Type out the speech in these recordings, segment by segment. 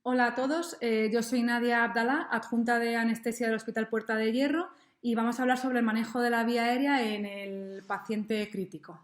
Hola a todos, yo soy Nadia Abdalá, adjunta de anestesia del Hospital Puerta de Hierro y vamos a hablar sobre el manejo de la vía aérea en el paciente crítico.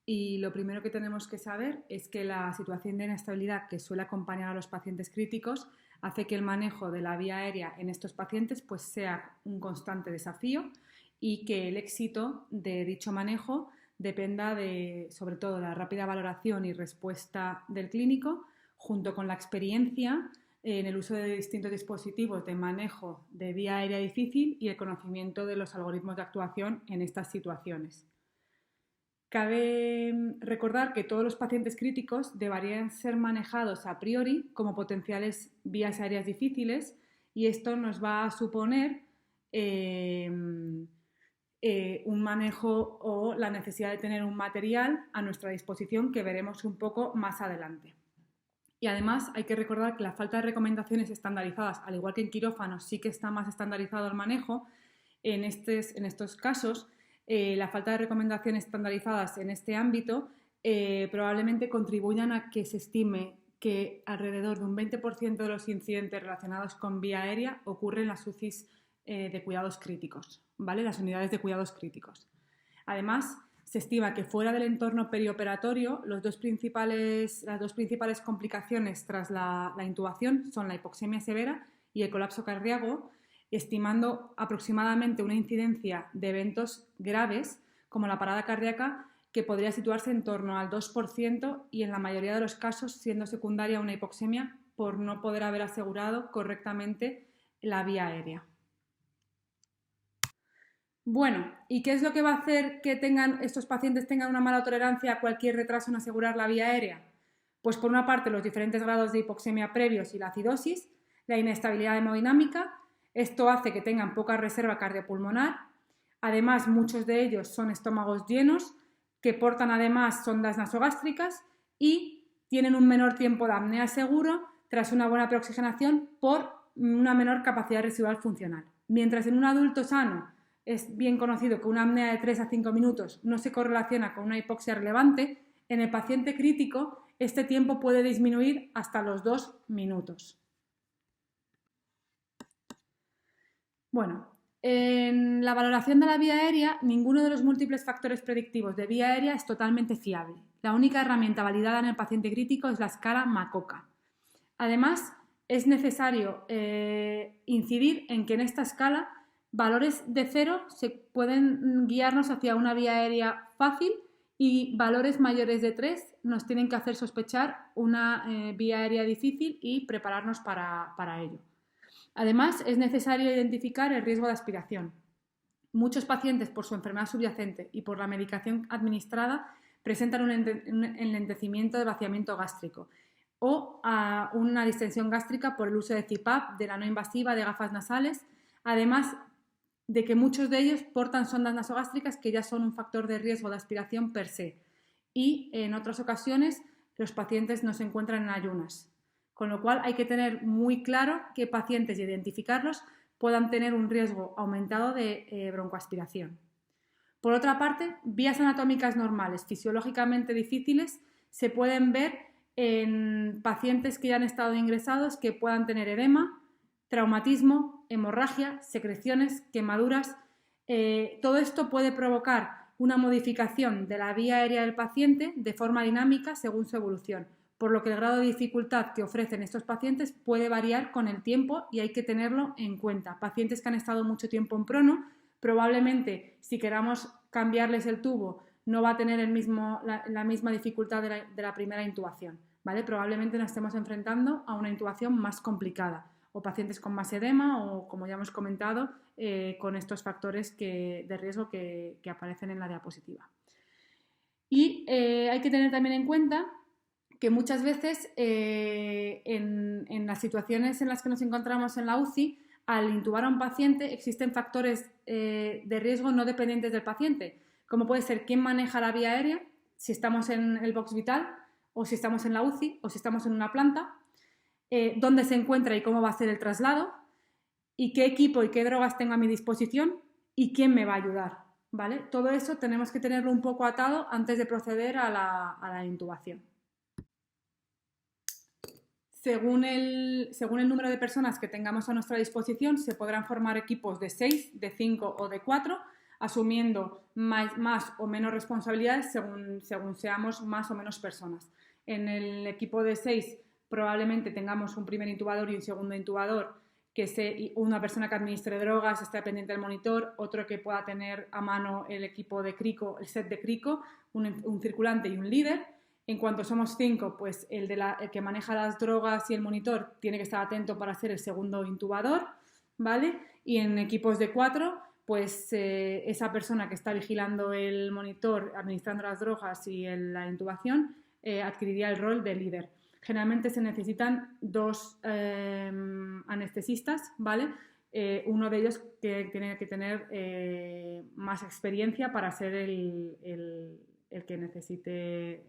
Y lo primero que tenemos que saber es que la situación de inestabilidad que suele acompañar a los pacientes críticos hace que el manejo de la vía aérea en estos pacientes pues, sea un constante desafío y que el éxito de dicho manejo dependa de, sobre todo, la rápida valoración y respuesta del clínico, junto con la experiencia en el uso de distintos dispositivos de manejo de vía aérea difícil y el conocimiento de los algoritmos de actuación en estas situaciones. Cabe recordar que todos los pacientes críticos deberían ser manejados a priori como potenciales vías aéreas difíciles y esto nos va a suponer un manejo o la necesidad de tener un material a nuestra disposición que veremos un poco más adelante. Y además hay que recordar que la falta de recomendaciones estandarizadas, al igual que en quirófanos sí que está más estandarizado el manejo, en estos casos la falta de recomendaciones estandarizadas en este ámbito probablemente contribuyan a que se estime que alrededor de un 20% de los incidentes relacionados con vía aérea ocurren en las UCIs de cuidados críticos, ¿vale? Las unidades de cuidados críticos. Además, se estima que fuera del entorno perioperatorio, las dos principales complicaciones tras la intubación son la hipoxemia severa y el colapso cardíaco, estimando aproximadamente una incidencia de eventos graves como la parada cardíaca que podría situarse en torno al 2% y en la mayoría de los casos siendo secundaria una hipoxemia por no poder haber asegurado correctamente la vía aérea. Bueno, ¿y qué es lo que va a hacer que estos pacientes tengan una mala tolerancia a cualquier retraso en asegurar la vía aérea? Pues por una parte los diferentes grados de hipoxemia previos y la acidosis, la inestabilidad hemodinámica, esto hace que tengan poca reserva cardiopulmonar, además muchos de ellos son estómagos llenos, que portan además sondas nasogástricas y tienen un menor tiempo de apnea seguro tras una buena preoxigenación por una menor capacidad residual funcional. Mientras en un adulto sano es bien conocido que una apnea de 3 a 5 minutos no se correlaciona con una hipoxia relevante, en el paciente crítico este tiempo puede disminuir hasta los 2 minutos. Bueno, en la valoración de la vía aérea, ninguno de los múltiples factores predictivos de vía aérea es totalmente fiable. La única herramienta validada en el paciente crítico es la escala MACOCA. Además, es necesario incidir en que en esta escala valores de 0 se pueden guiarnos hacia una vía aérea fácil y valores mayores de 3 nos tienen que hacer sospechar una vía aérea difícil y prepararnos para ello. Además, es necesario identificar el riesgo de aspiración. Muchos pacientes, por su enfermedad subyacente y por la medicación administrada, presentan un enlentecimiento de vaciamiento gástrico o a una distensión gástrica por el uso de CPAP, de la no invasiva, de gafas nasales, además de que muchos de ellos portan sondas nasogástricas que ya son un factor de riesgo de aspiración per se. Y en otras ocasiones los pacientes no se encuentran en ayunas. Con lo cual hay que tener muy claro qué pacientes y identificarlos puedan tener un riesgo aumentado de broncoaspiración. Por otra parte, vías anatómicas normales, fisiológicamente difíciles, se pueden ver en pacientes que ya han estado ingresados que puedan tener edema, traumatismo, hemorragia, secreciones, quemaduras. Todo esto puede provocar una modificación de la vía aérea del paciente de forma dinámica según su evolución, por lo que el grado de dificultad que ofrecen estos pacientes puede variar con el tiempo y hay que tenerlo en cuenta. Pacientes que han estado mucho tiempo en prono, probablemente si queramos cambiarles el tubo no va a tener la misma dificultad de la primera intubación, ¿vale? Probablemente nos estemos enfrentando a una intubación más complicada o pacientes con más edema o, como ya hemos comentado, con estos factores de riesgo que aparecen en la diapositiva. Y hay que tener también en cuenta que muchas veces en las situaciones en las que nos encontramos en la UCI, al intubar a un paciente existen factores de riesgo no dependientes del paciente, como puede ser quién maneja la vía aérea, si estamos en el box vital o si estamos en la UCI o si estamos en una planta, dónde se encuentra y cómo va a ser el traslado y qué equipo y qué drogas tengo a mi disposición y quién me va a ayudar, ¿vale? Todo eso tenemos que tenerlo un poco atado antes de proceder a la intubación. según el número de personas que tengamos a nuestra disposición, se podrán formar equipos de 6, de 5 o de 4, asumiendo más o menos responsabilidades según seamos más o menos personas. En el equipo de 6 probablemente tengamos un primer intubador y un segundo intubador, una persona que administre drogas, esté pendiente del monitor, otro que pueda tener a mano el equipo de crico, el set de crico, un circulante y un líder. En cuanto somos 5, pues el que maneja las drogas y el monitor tiene que estar atento para ser el segundo intubador, ¿vale? Y en equipos de 4, pues esa persona que está vigilando el monitor, administrando las drogas y la intubación, adquiriría el rol de líder. Generalmente se necesitan 2 anestesistas, ¿vale? Uno de ellos que tiene que tener más experiencia para ser el que necesite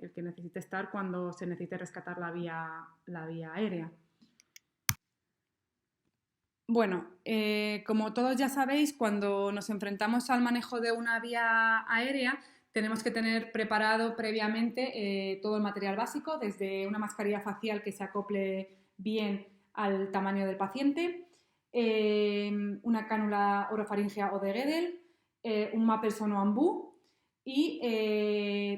estar cuando se necesite rescatar la vía aérea. Bueno, como todos ya sabéis, cuando nos enfrentamos al manejo de una vía aérea, tenemos que tener preparado previamente todo el material básico, desde una mascarilla facial que se acople bien al tamaño del paciente, una cánula orofaringea o de Guedel, un mapel sonoambú y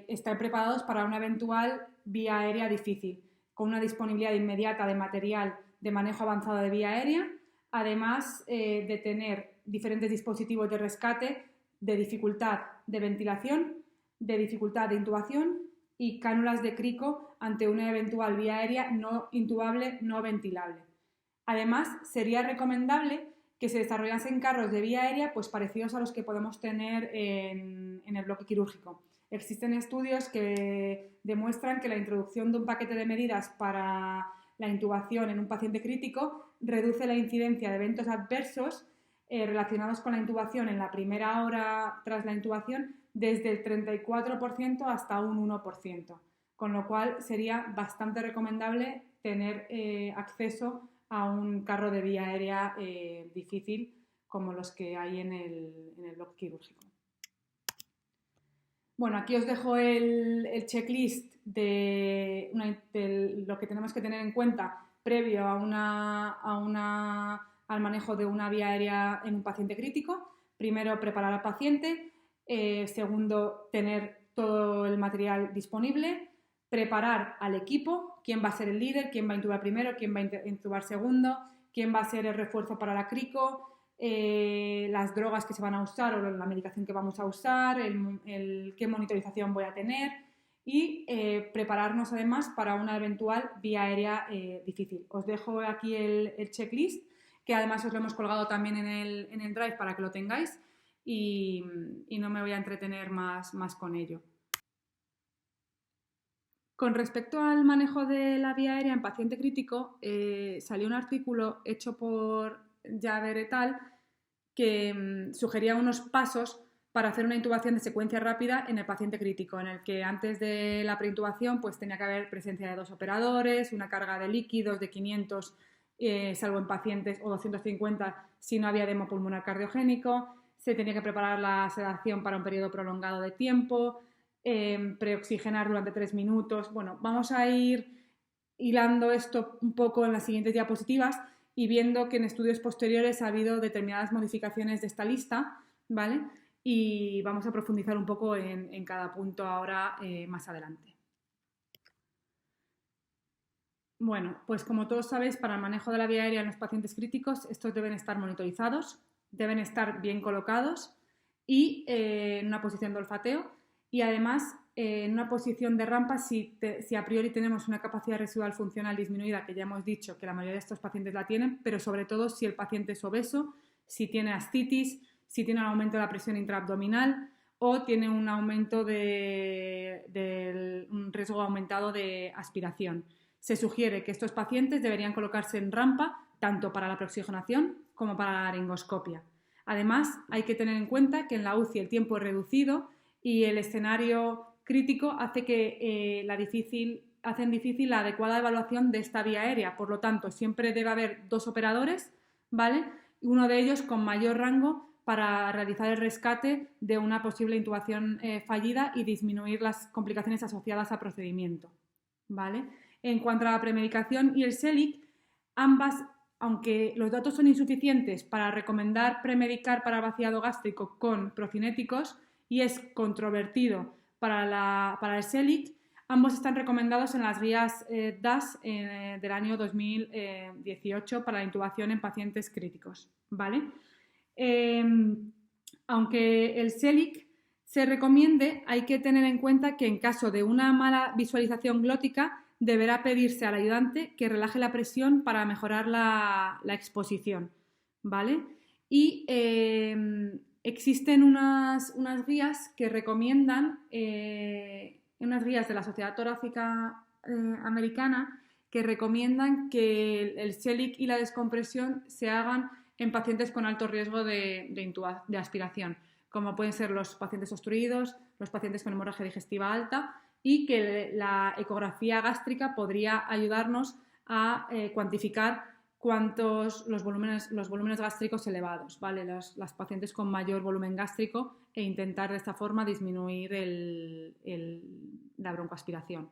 estar preparados para una eventual vía aérea difícil, con una disponibilidad inmediata de material de manejo avanzado de vía aérea, además de tener diferentes dispositivos de rescate de dificultad de ventilación, de dificultad de intubación y cánulas de crico ante una eventual vía aérea no intubable, no ventilable. Además, sería recomendable que se desarrollasen carros de vía aérea pues parecidos a los que podemos tener en el bloque quirúrgico. Existen estudios que demuestran que la introducción de un paquete de medidas para la intubación en un paciente crítico reduce la incidencia de eventos adversos relacionados con la intubación en la primera hora tras la intubación desde el 34% hasta un 1%, con lo cual sería bastante recomendable tener acceso a un carro de vía aérea difícil como los que hay en el bloque quirúrgico. Bueno, aquí os dejo el checklist de lo que tenemos que tener en cuenta previo al manejo de una vía aérea en un paciente crítico. Primero, preparar al paciente. Segundo, tener todo el material disponible. Preparar al equipo, quién va a ser el líder, quién va a intubar primero, quién va a intubar segundo, quién va a ser el refuerzo para la crico, las drogas que se van a usar o la medicación que vamos a usar, qué monitorización voy a tener y prepararnos además para una eventual vía aérea difícil. Os dejo aquí el checklist, que además os lo hemos colgado también en el Drive para que lo tengáis y no me voy a entretener más con ello. Con respecto al manejo de la vía aérea en paciente crítico, salió un artículo hecho por Jaber et al. Que sugería unos pasos para hacer una intubación de secuencia rápida en el paciente crítico, en el que antes de la preintubación pues tenía que haber presencia de 2 operadores, una carga de líquidos de 500 salvo en pacientes o 250 si no había edema pulmonar cardiogénico, se tenía que preparar la sedación para un periodo prolongado de tiempo, preoxigenar durante 3 minutos. Bueno, vamos a ir hilando esto un poco en las siguientes diapositivas y viendo que en estudios posteriores ha habido determinadas modificaciones de esta lista, ¿vale? Y vamos a profundizar un poco en cada punto ahora más adelante. Bueno, pues como todos sabéis, para el manejo de la vía aérea en los pacientes críticos, estos deben estar monitorizados, deben estar bien colocados y en una posición de olfateo y además en una posición de rampa si a priori tenemos una capacidad residual funcional disminuida, que ya hemos dicho que la mayoría de estos pacientes la tienen, pero sobre todo si el paciente es obeso, si tiene ascitis, si tiene un aumento de la presión intraabdominal o tiene un aumento un riesgo aumentado de aspiración. Se sugiere que estos pacientes deberían colocarse en rampa tanto para la preoxigenación como para la laringoscopia. Además, hay que tener en cuenta que en la UCI el tiempo es reducido y el escenario crítico hace que hacen difícil la adecuada evaluación de esta vía aérea. Por lo tanto, siempre debe haber 2 operadores, ¿vale? Uno de ellos con mayor rango para realizar el rescate de una posible intubación fallida y disminuir las complicaciones asociadas al procedimiento, ¿vale? En cuanto a la premedicación y el SELIC, ambas, aunque los datos son insuficientes para recomendar premedicar para vaciado gástrico con procinéticos y es controvertido para el SELIC, ambos están recomendados en las guías DAS del año 2018 para la intubación en pacientes críticos, ¿vale? Aunque el SELIC se recomiende, hay que tener en cuenta que en caso de una mala visualización glótica deberá pedirse al ayudante que relaje la presión para mejorar la exposición, ¿vale? Y existen unas guías que recomiendan, unas guías de la Sociedad Torácica Americana que recomiendan que el SELIC y la descompresión se hagan en pacientes con alto riesgo de aspiración, como pueden ser los pacientes obstruidos, los pacientes con hemorragia digestiva alta, y que la ecografía gástrica podría ayudarnos a cuantificar los volúmenes gástricos elevados, ¿vale? Las pacientes con mayor volumen gástrico e intentar de esta forma disminuir la broncoaspiración.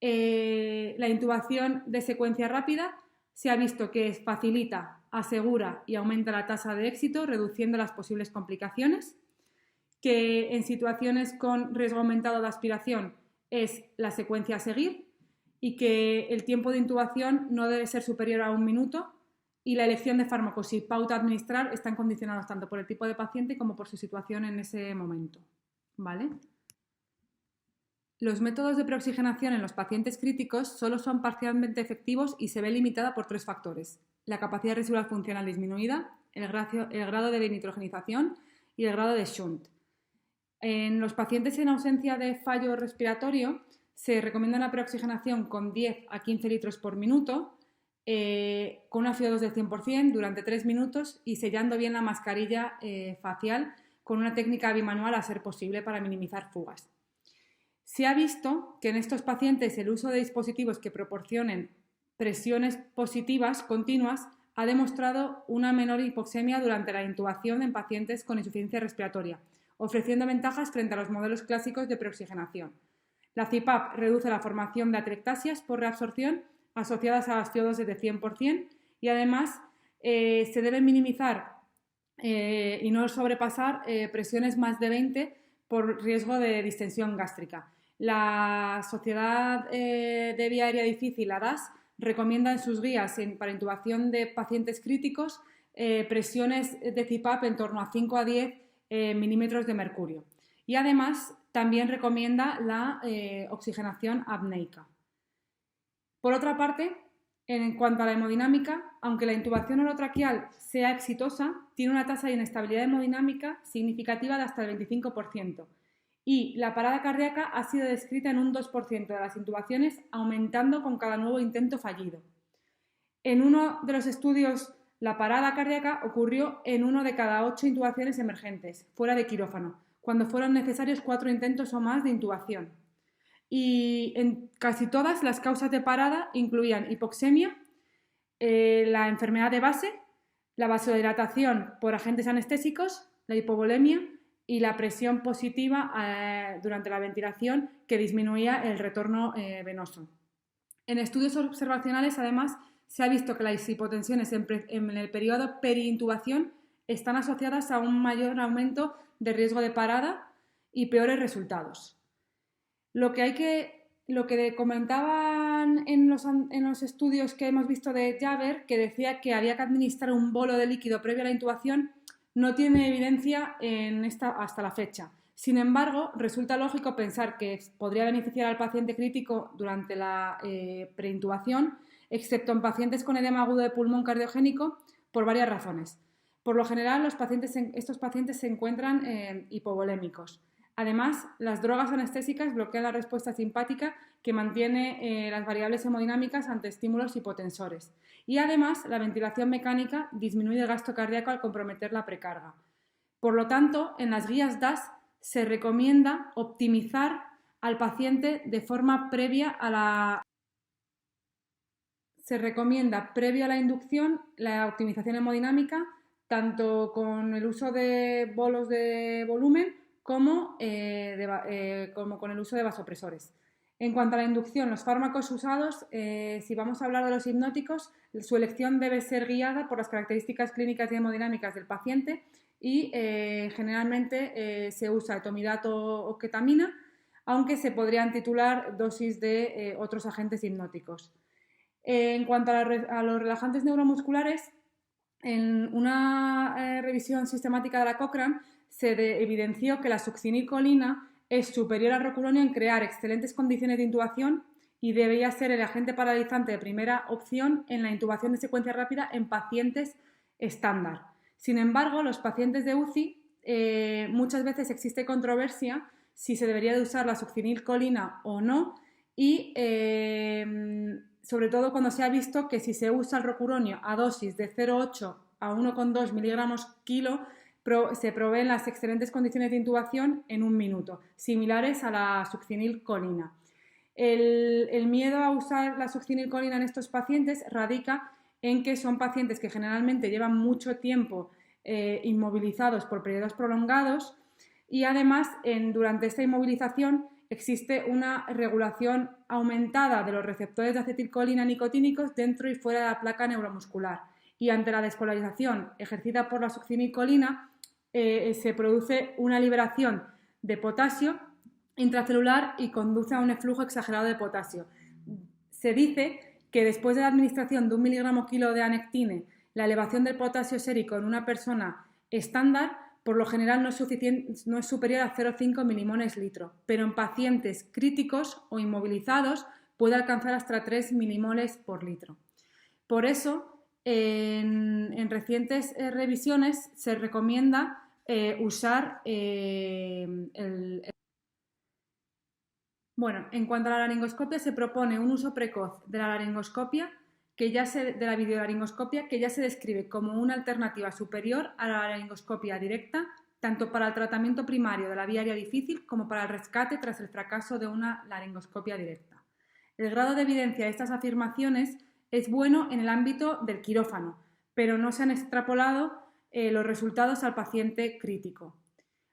La intubación de secuencia rápida se ha visto que facilita, asegura y aumenta la tasa de éxito, reduciendo las posibles complicaciones, que en situaciones con riesgo aumentado de aspiración es la secuencia a seguir y que el tiempo de intubación no debe ser superior a 1 minuto y la elección de fármacos y pauta a administrar están condicionados tanto por el tipo de paciente como por su situación en ese momento, ¿vale? Los métodos de preoxigenación en los pacientes críticos solo son parcialmente efectivos y se ve limitada por 3 factores: la capacidad residual funcional disminuida, el grado de denitrogenización y el grado de shunt. En los pacientes en ausencia de fallo respiratorio se recomienda una preoxigenación con 10 a 15 litros por minuto, con una FiO2 del 100% durante 3 minutos y sellando bien la mascarilla facial con una técnica bimanual a ser posible para minimizar fugas. Se ha visto que en estos pacientes el uso de dispositivos que proporcionen presiones positivas continuas ha demostrado una menor hipoxemia durante la intubación en pacientes con insuficiencia respiratoria, ofreciendo ventajas frente a los modelos clásicos de preoxigenación. La CPAP reduce la formación de atelectasias por reabsorción asociadas a las FiO2 de 100% y además se deben minimizar y no sobrepasar presiones más de 20 por riesgo de distensión gástrica. La Sociedad de Vía Aérea Difícil, la DAS, recomienda en sus guías para intubación de pacientes críticos presiones de CPAP en torno a 5 a 10 milímetros de mercurio. Y además también recomienda la oxigenación apneica. Por otra parte, en cuanto a la hemodinámica, aunque la intubación orotraqueal sea exitosa, tiene una tasa de inestabilidad hemodinámica significativa de hasta el 25%. Y la parada cardíaca ha sido descrita en un 2% de las intubaciones, aumentando con cada nuevo intento fallido. En uno de los estudios, la parada cardíaca ocurrió en 1 de cada 8 intubaciones emergentes, fuera de quirófano, cuando fueron necesarios 4 intentos o más de intubación. Y en casi todas las causas de parada incluían hipoxemia, la enfermedad de base, la vasodilatación por agentes anestésicos, la hipovolemia y la presión positiva durante la ventilación que disminuía el retorno venoso. En estudios observacionales, además, se ha visto que las hipotensiones en el periodo perintubación están asociadas a un mayor aumento de riesgo de parada y peores resultados. Lo que comentaban en los estudios que hemos visto de Jaber, que decía que había que administrar un bolo de líquido previo a la intubación, no tiene evidencia hasta la fecha. Sin embargo, resulta lógico pensar que podría beneficiar al paciente crítico durante la preintubación, excepto en pacientes con edema agudo de pulmón cardiogénico, por varias razones. Por lo general, estos pacientes se encuentran hipovolémicos. Además, las drogas anestésicas bloquean la respuesta simpática que mantiene las variables hemodinámicas ante estímulos hipotensores. Y además, la ventilación mecánica disminuye el gasto cardíaco al comprometer la precarga. Por lo tanto, en las guías DAS se recomienda optimizar al paciente de forma previa a la inducción la optimización hemodinámica, tanto con el uso de bolos de volumen como con el uso de vasopresores. En cuanto a la inducción, los fármacos usados, si vamos a hablar de los hipnóticos, su elección debe ser guiada por las características clínicas y hemodinámicas del paciente y generalmente se usa etomidato o ketamina, aunque se podrían titular dosis de otros agentes hipnóticos. En cuanto a los relajantes neuromusculares, en una revisión sistemática de la Cochrane se evidenció que la succinilcolina es superior al rocuronio en crear excelentes condiciones de intubación y debería ser el agente paralizante de primera opción en la intubación de secuencia rápida en pacientes estándar. Sin embargo, los pacientes de UCI muchas veces existe controversia si se debería de usar la succinilcolina o no y sobre todo cuando se ha visto que si se usa el rocuronio a dosis de 0,8 a 1,2 miligramos kilo se proveen las excelentes condiciones de intubación en 1 minuto, similares a la succinilcolina. El miedo a usar la succinilcolina en estos pacientes radica en que son pacientes que generalmente llevan mucho tiempo inmovilizados por periodos prolongados y además durante esta inmovilización existe una regulación aumentada de los receptores de acetilcolina nicotínicos dentro y fuera de la placa neuromuscular y ante la despolarización ejercida por la succinilcolina se produce una liberación de potasio intracelular y conduce a un eflujo exagerado de potasio. Se dice que después de la administración de 1 miligramo kilo de anectine, la elevación del potasio sérico en una persona estándar por lo general no es superior a 0,5 milimoles litro, pero en pacientes críticos o inmovilizados puede alcanzar hasta 3 milimoles por litro. Por eso, en recientes revisiones se recomienda usar Bueno, en cuanto a la laringoscopia, se propone un uso precoz de la laringoscopia, de la videolaringoscopia, que ya se describe como una alternativa superior a la laringoscopia directa, tanto para el tratamiento primario de la vía aérea difícil como para el rescate tras el fracaso de una laringoscopia directa. El grado de evidencia de estas afirmaciones es bueno en el ámbito del quirófano, pero no se han extrapolado los resultados al paciente crítico.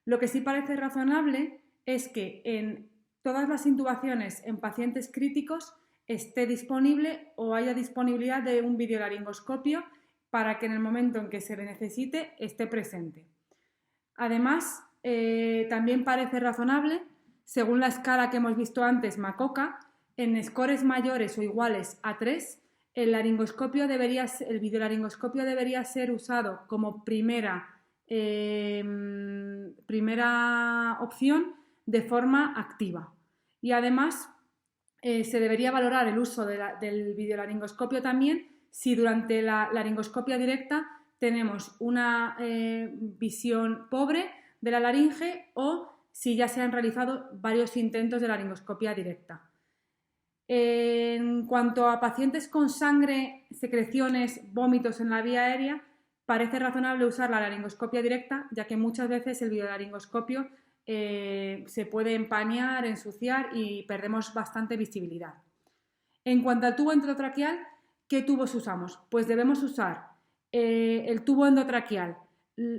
Lo que sí parece razonable es que en todas las intubaciones en pacientes críticos esté disponible o haya disponibilidad de un videolaringoscopio para que en el momento en que se le necesite esté presente. Además, también parece razonable, según la escala que hemos visto antes, MACOCA, en scores mayores o iguales a 3, el videolaringoscopio debería ser usado como primera opción de forma activa. Y además se debería valorar el uso del videolaringoscopio también si durante la laringoscopia directa tenemos una visión pobre de la laringe o si ya se han realizado varios intentos de laringoscopia directa. En cuanto a pacientes con sangre, secreciones, vómitos en la vía aérea, parece razonable usar la laringoscopia directa, ya que muchas veces el videolaringoscopio se puede empañar, ensuciar y perdemos bastante visibilidad. En cuanto al tubo endotraqueal, ¿qué tubos usamos? Pues debemos usar el tubo endotraqueal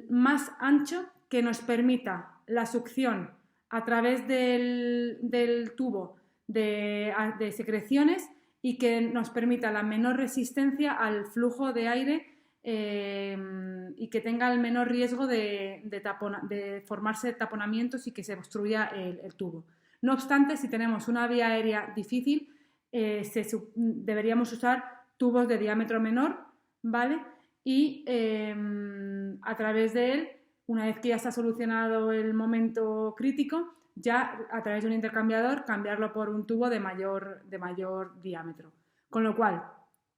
más ancho que nos permita la succión a través del tubo de secreciones y que nos permita la menor resistencia al flujo de aire y que tenga el menor riesgo de formarse taponamientos y que se obstruya el tubo. No obstante, si tenemos una vía aérea difícil, deberíamos usar tubos de diámetro menor, ¿vale? Y a través de él, una vez que ya se ha solucionado el momento crítico, ya a través de un intercambiador cambiarlo por un tubo de mayor diámetro. Con lo cual,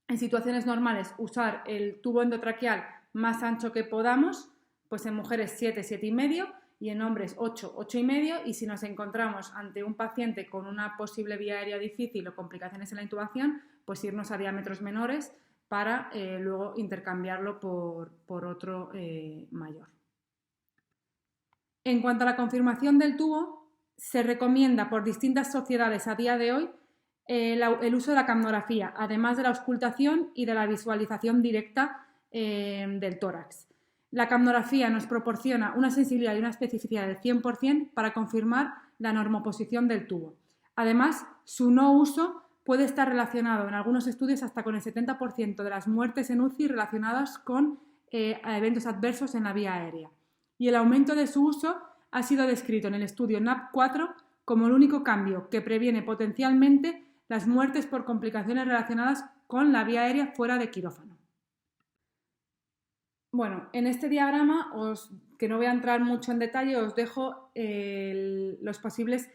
en situaciones normales, usar el tubo endotraqueal más ancho que podamos, pues en mujeres 7, 7,5 y en hombres 8, 8,5 y si nos encontramos ante un paciente con una posible vía aérea difícil o complicaciones en la intubación, pues irnos a diámetros menores para luego intercambiarlo por otro mayor. En cuanto a la confirmación del tubo, se recomienda por distintas sociedades a día de hoy el uso de la capnografía, además de la auscultación y de la visualización directa del tórax. La capnografía nos proporciona una sensibilidad y una especificidad del 100% para confirmar la normoposición del tubo. Además, su no uso puede estar relacionado en algunos estudios hasta con el 70% de las muertes en UCI relacionadas con eventos adversos en la vía aérea. Y el aumento de su uso ha sido descrito en el estudio NAP4 como el único cambio que previene potencialmente las muertes por complicaciones relacionadas con la vía aérea fuera de quirófano. Bueno, en este diagrama, que no voy a entrar mucho en detalle, os dejo los posibles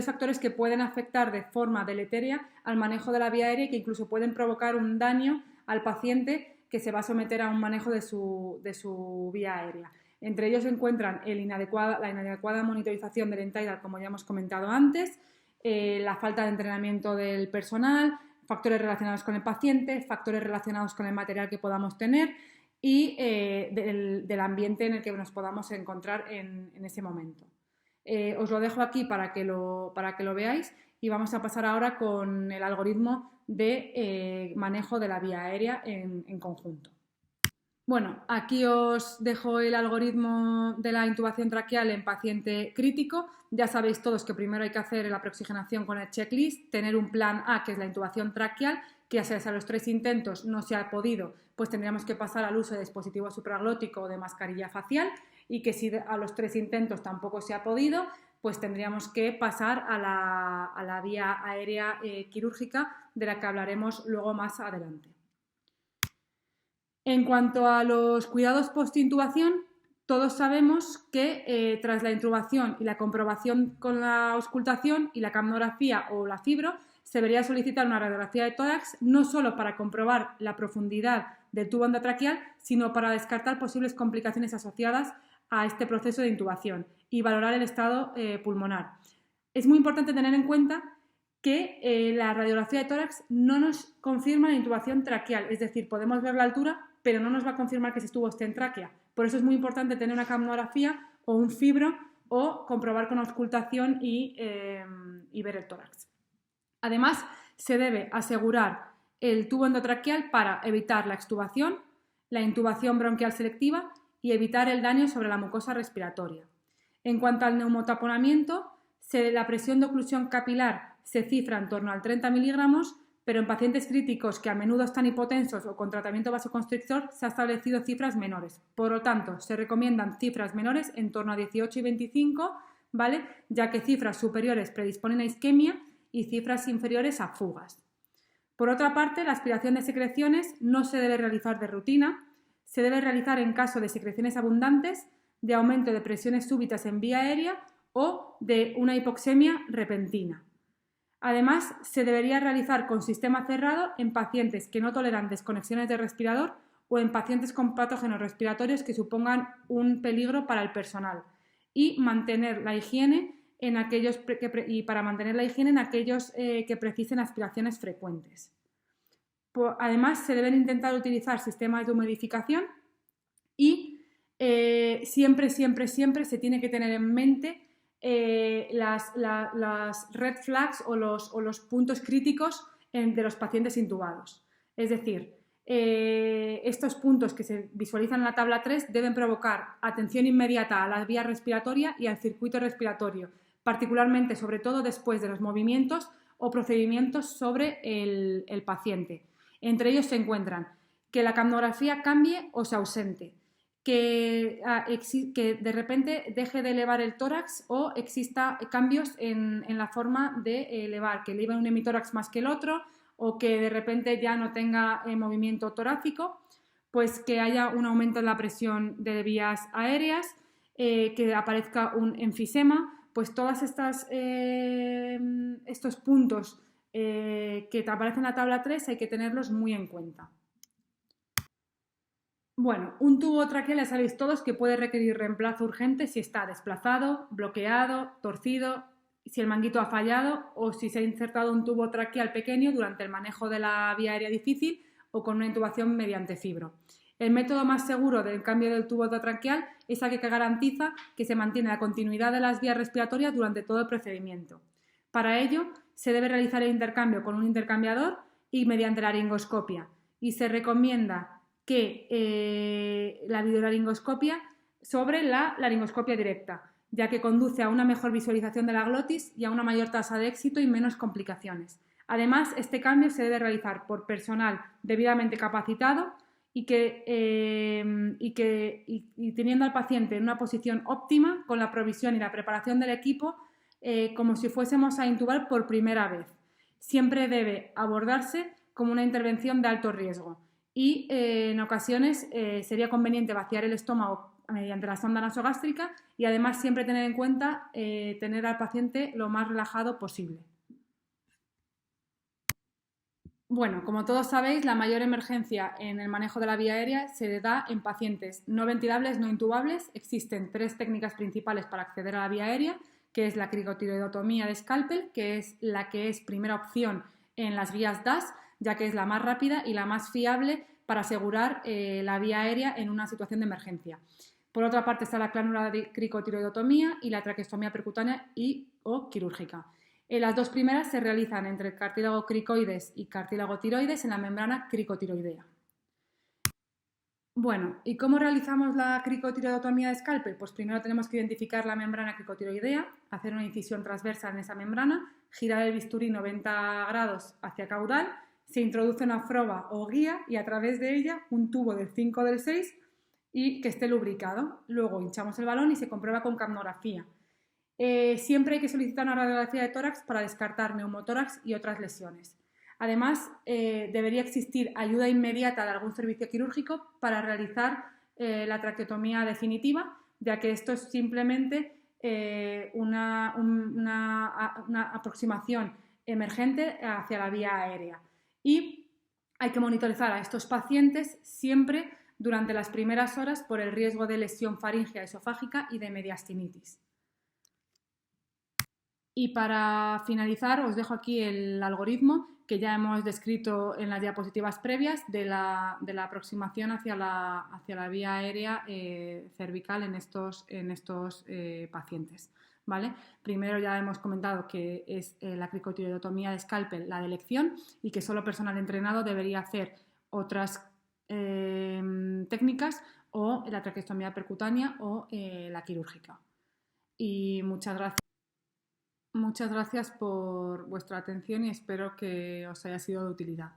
factores que pueden afectar de forma deletérea al manejo de la vía aérea y que incluso pueden provocar un daño al paciente que se va a someter a un manejo de su vía aérea. Entre ellos se encuentran la inadecuada monitorización del end-tidal, como ya hemos comentado antes, la falta de entrenamiento del personal, factores relacionados con el paciente, factores relacionados con el material que podamos tener y del ambiente en el que nos podamos encontrar en ese momento. Os lo dejo aquí para que lo veáis y vamos a pasar ahora con el algoritmo de manejo de la vía aérea en conjunto. Bueno, aquí os dejo el algoritmo de la intubación traqueal en paciente crítico. Ya sabéis todos que primero hay que hacer la preoxigenación con el checklist, tener un plan A, que es la intubación traqueal, que ya sea a los 3 intentos no se ha podido, pues tendríamos que pasar al uso de dispositivo supraglótico o de mascarilla facial, y que si a los 3 intentos tampoco se ha podido, pues tendríamos que pasar a la vía aérea quirúrgica, de la que hablaremos luego más adelante. En cuanto a los cuidados post-intubación, todos sabemos que tras la intubación y la comprobación con la auscultación y la capnografía o la fibro, se debería solicitar una radiografía de tórax no solo para comprobar la profundidad del tubo endotraqueal, sino para descartar posibles complicaciones asociadas a este proceso de intubación y valorar el estado pulmonar. Es muy importante tener en cuenta que la radiografía de tórax no nos confirma la intubación traqueal, es decir, podemos ver la altura, pero no nos va a confirmar que ese tubo esté en tráquea. Por eso es muy importante tener una capnografía o un fibro o comprobar con auscultación y ver el tórax. Además, se debe asegurar el tubo endotraqueal para evitar la extubación, la intubación bronquial selectiva y evitar el daño sobre la mucosa respiratoria. En cuanto al neumotaponamiento, la presión de oclusión capilar se cifra en torno al 30 miligramos, pero en pacientes críticos que a menudo están hipotensos o con tratamiento vasoconstrictor se han establecido cifras menores. Por lo tanto, se recomiendan cifras menores en torno a 18 y 25, ¿vale? Ya que cifras superiores predisponen a isquemia y cifras inferiores a fugas. Por otra parte, la aspiración de secreciones no se debe realizar de rutina, se debe realizar en caso de secreciones abundantes, de aumento de presiones súbitas en vía aérea o de una hipoxemia repentina. Además, se debería realizar con sistema cerrado en pacientes que no toleran desconexiones de respirador o en pacientes con patógenos respiratorios que supongan un peligro para el personal y mantener la higiene en aquellos que precisen aspiraciones frecuentes. Además, se deben intentar utilizar sistemas de humidificación y siempre se tiene que tener en mente las red flags o los puntos críticos de los pacientes intubados. Es decir, estos puntos que se visualizan en la tabla 3 deben provocar atención inmediata a la vía respiratoria y al circuito respiratorio, particularmente, sobre todo, después de los movimientos o procedimientos sobre el paciente. Entre ellos se encuentran que la capnografía cambie o se ausente, que de repente deje de elevar el tórax o exista cambios en la forma de elevar, que eleve un hemitórax más que el otro o que de repente ya no tenga movimiento torácico, pues que haya un aumento en la presión de vías aéreas, que aparezca un enfisema, pues todos estos puntos que te aparecen en la tabla 3 hay que tenerlos muy en cuenta. Bueno, un tubo traqueal ya sabéis todos que puede requerir reemplazo urgente si está desplazado, bloqueado, torcido, si el manguito ha fallado o si se ha insertado un tubo traqueal pequeño durante el manejo de la vía aérea difícil o con una intubación mediante fibro. El método más seguro del cambio del tubo traqueal es aquel que garantiza que se mantiene la continuidad de las vías respiratorias durante todo el procedimiento. Para ello, se debe realizar el intercambio con un intercambiador y mediante laringoscopia. Y se recomienda que la videolaringoscopia sobre la laringoscopia directa. ya que conduce a una mejor visualización de la glotis y a una mayor tasa de éxito y menos complicaciones. Además, este cambio se debe realizar por personal debidamente capacitado y teniendo al paciente en una posición óptima con la provisión y la preparación del equipo como si fuésemos a intubar por primera vez. Siempre debe abordarse como una intervención de alto riesgo y en ocasiones sería conveniente vaciar el estómago mediante la sonda nasogástrica y además siempre tener en cuenta tener al paciente lo más relajado posible. Bueno, como todos sabéis, la mayor emergencia en el manejo de la vía aérea se da en pacientes no ventilables, no intubables. Existen 3 técnicas principales para acceder a la vía aérea, que es la cricotiroidotomía de scalpel, que es la que es primera opción en las guías DAS, ya que es la más rápida y la más fiable para asegurar la vía aérea en una situación de emergencia. Por otra parte está la cricotiroidotomía y la traqueostomía percutánea o quirúrgica. Las 2 primeras se realizan entre el cartílago cricoides y cartílago tiroides en la membrana cricotiroidea. Bueno, ¿y cómo realizamos la cricotiroidotomía de scalpel? Pues primero tenemos que identificar la membrana cricotiroidea, hacer una incisión transversa en esa membrana, girar el bisturí 90 grados hacia caudal, se introduce una froba o guía y a través de ella un tubo del 5 del 6 y que esté lubricado. Luego hinchamos el balón y se comprueba con capnografía. Siempre hay que solicitar una radiografía de tórax para descartar neumotórax y otras lesiones. Además, debería existir ayuda inmediata de algún servicio quirúrgico para realizar la traqueotomía definitiva, ya que esto es simplemente una aproximación emergente hacia la vía aérea. Y hay que monitorizar a estos pacientes siempre durante las primeras horas por el riesgo de lesión faríngea esofágica y de mediastinitis. Y para finalizar os dejo aquí el algoritmo que ya hemos descrito en las diapositivas previas de la aproximación hacia la vía aérea cervical en estos pacientes. ¿Vale? Primero ya hemos comentado que es la cricotiroidotomía de scalpel la de elección y que solo personal entrenado debería hacer otras técnicas o la traqueostomía percutánea o la quirúrgica. Y muchas gracias. Muchas gracias por vuestra atención y espero que os haya sido de utilidad.